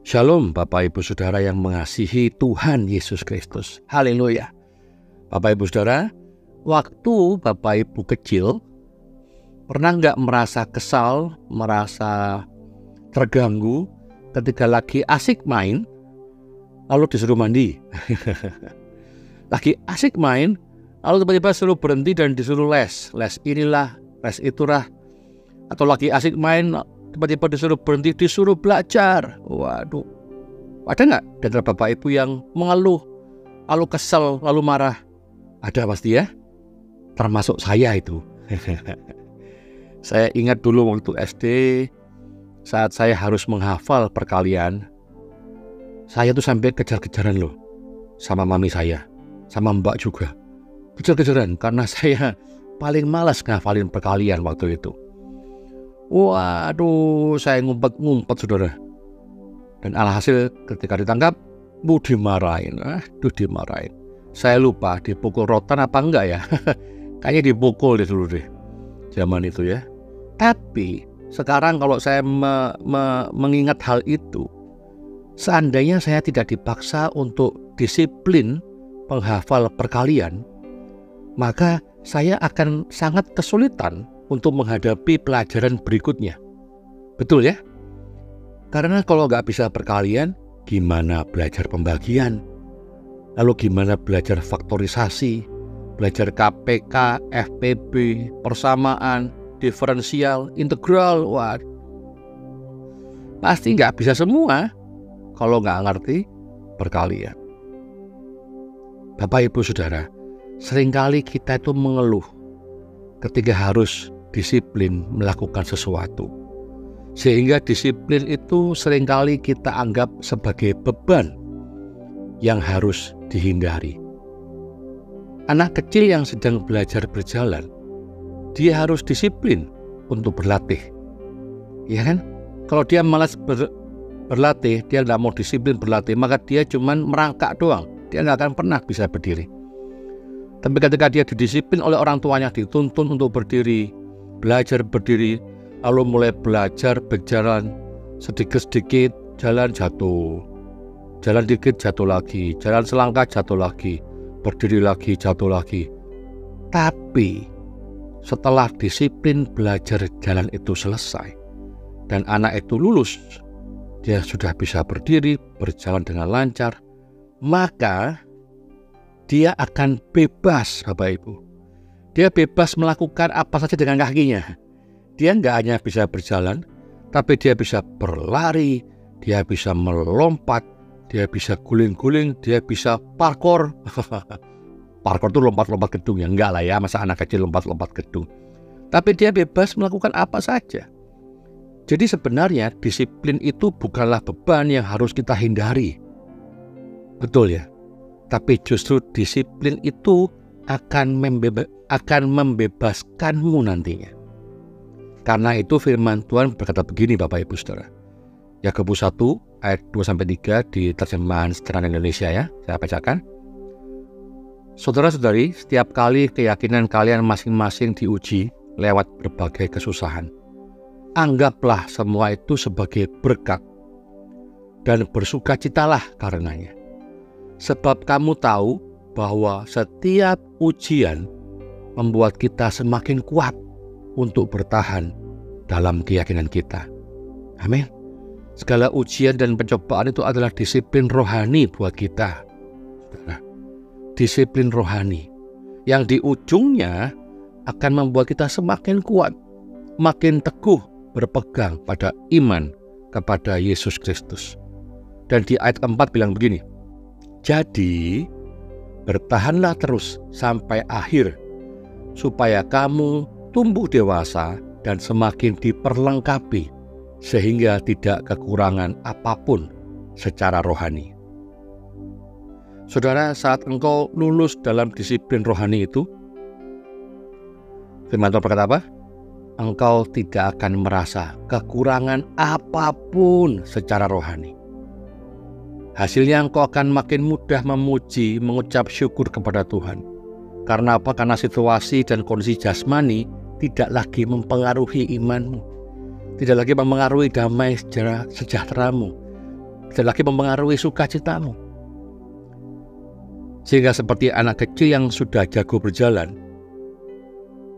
Shalom Bapak Ibu Saudara yang mengasihi Tuhan Yesus Kristus. Haleluya. Bapak Ibu Saudara, waktu Bapak Ibu kecil, pernah nggak merasa kesal, merasa terganggu ketika lagi asik main, lalu disuruh mandi? Lagi asik main, lalu tiba-tiba suruh berhenti dan disuruh les. Les inilah, les itulah. Atau lagi asik main, tiba-tiba disuruh berhenti, disuruh belajar. Waduh, ada nggak di antara Bapak Ibu yang mengeluh, lalu kesel, lalu marah? Ada pasti ya, termasuk saya itu. Saya ingat dulu waktu SD, saat saya harus menghafal perkalian, saya tuh sampai kejar-kejaran loh, sama mami saya, sama mbak juga. Kejar-kejaran, karena saya paling malas ngafalin perkalian waktu itu. Waduh, saya ngumpet-ngumpet saudara. Dan alhasil ketika ditangkap, dimarahin. Dimarahin. Saya lupa dipukul rotan apa enggak ya. Kayaknya dipukul dulu deh, zaman itu ya. Tapi sekarang kalau saya mengingat hal itu, seandainya saya tidak dipaksa untuk disiplin penghafal perkalian, maka saya akan sangat kesulitan untuk menghadapi pelajaran berikutnya. Betul ya? Karena kalau nggak bisa perkalian, gimana belajar pembagian? Lalu gimana belajar faktorisasi, belajar KPK, FPB, persamaan, diferensial, integral? Wah, pasti nggak bisa semua kalau nggak ngerti perkalian. Bapak Ibu Saudara, seringkali kita itu mengeluh ketika harus disiplin melakukan sesuatu. Sehingga disiplin itu seringkali kita anggap sebagai beban yang harus dihindari. Anak kecil yang sedang belajar berjalan, dia harus disiplin untuk berlatih. Ya kan? Kalau dia malas berlatih, dia tidak mau disiplin berlatih, maka dia cuma merangkak doang. Dia nggak akan pernah bisa berdiri. Tapi ketika dia didisiplin oleh orang tuanya, dituntun untuk berdiri, belajar berdiri, lalu mulai belajar berjalan sedikit-sedikit, jalan jatuh, jalan dikit jatuh lagi, jalan selangkah jatuh lagi, berdiri lagi jatuh lagi. Tapi setelah disiplin belajar jalan itu selesai dan anak itu lulus, dia sudah bisa berdiri, berjalan dengan lancar, maka dia akan bebas Bapak Ibu. Dia bebas melakukan apa saja dengan kakinya. Dia nggak hanya bisa berjalan, tapi dia bisa berlari, dia bisa melompat, dia bisa guling-guling, dia bisa parkour. Parkour itu lompat-lompat gedung ya, enggak lah ya, masa anak kecil lompat-lompat gedung. Tapi dia bebas melakukan apa saja. Jadi sebenarnya disiplin itu bukanlah beban yang harus kita hindari. Betul ya? Tapi justru disiplin itu akan membebaskanmu nantinya. Karena itu firman Tuhan berkata begini Bapak Ibu Saudara. Yakobus 1 ayat 2-3 di terjemahan Sederhana Indonesia ya, saya bacakan. Saudara-saudari, setiap kali keyakinan kalian masing-masing diuji lewat berbagai kesusahan, anggaplah semua itu sebagai berkat dan bersukacitalah karenanya. Sebab kamu tahu bahwa setiap ujian membuat kita semakin kuat untuk bertahan dalam keyakinan kita. Amin. Segala ujian dan pencobaan itu adalah disiplin rohani buat kita. Disiplin rohani yang di ujungnya akan membuat kita semakin kuat, makin teguh berpegang pada iman kepada Yesus Kristus. Dan di ayat 4 bilang begini, jadi bertahanlah terus sampai akhir, supaya kamu tumbuh dewasa dan semakin diperlengkapi, sehingga tidak kekurangan apapun secara rohani. Saudara, saat engkau lulus dalam disiplin rohani itu, firman Tuhan berkata apa? Engkau tidak akan merasa kekurangan apapun secara rohani. Hasilnya engkau akan makin mudah memuji, mengucap syukur kepada Tuhan. Karena apa? Karena situasi dan kondisi jasmani tidak lagi mempengaruhi imanmu, tidak lagi mempengaruhi damai sejahteramu, tidak lagi mempengaruhi sukacitamu. Sehingga seperti anak kecil yang sudah jago berjalan,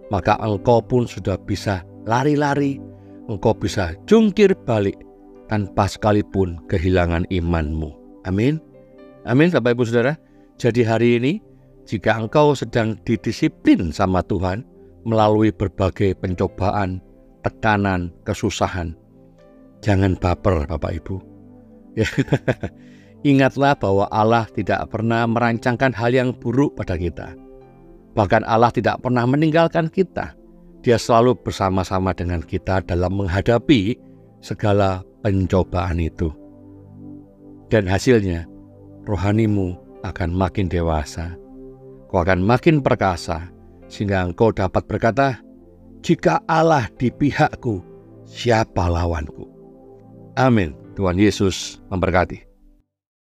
maka engkau pun sudah bisa lari-lari, engkau bisa jungkir balik tanpa sekalipun kehilangan imanmu. Amin. Amin, Bapak Ibu Saudara. Jadi hari ini, jika engkau sedang didisiplin sama Tuhan melalui berbagai pencobaan, tekanan, kesusahan, jangan baper Bapak Ibu. Ingatlah bahwa Allah tidak pernah merancangkan hal yang buruk pada kita. Bahkan Allah tidak pernah meninggalkan kita. Dia selalu bersama-sama dengan kita dalam menghadapi segala pencobaan itu. Dan hasilnya, rohanimu akan makin dewasa. Kau akan makin perkasa, sehingga engkau dapat berkata, jika Allah di pihakku, siapa lawanku? Amin. Tuhan Yesus memberkati.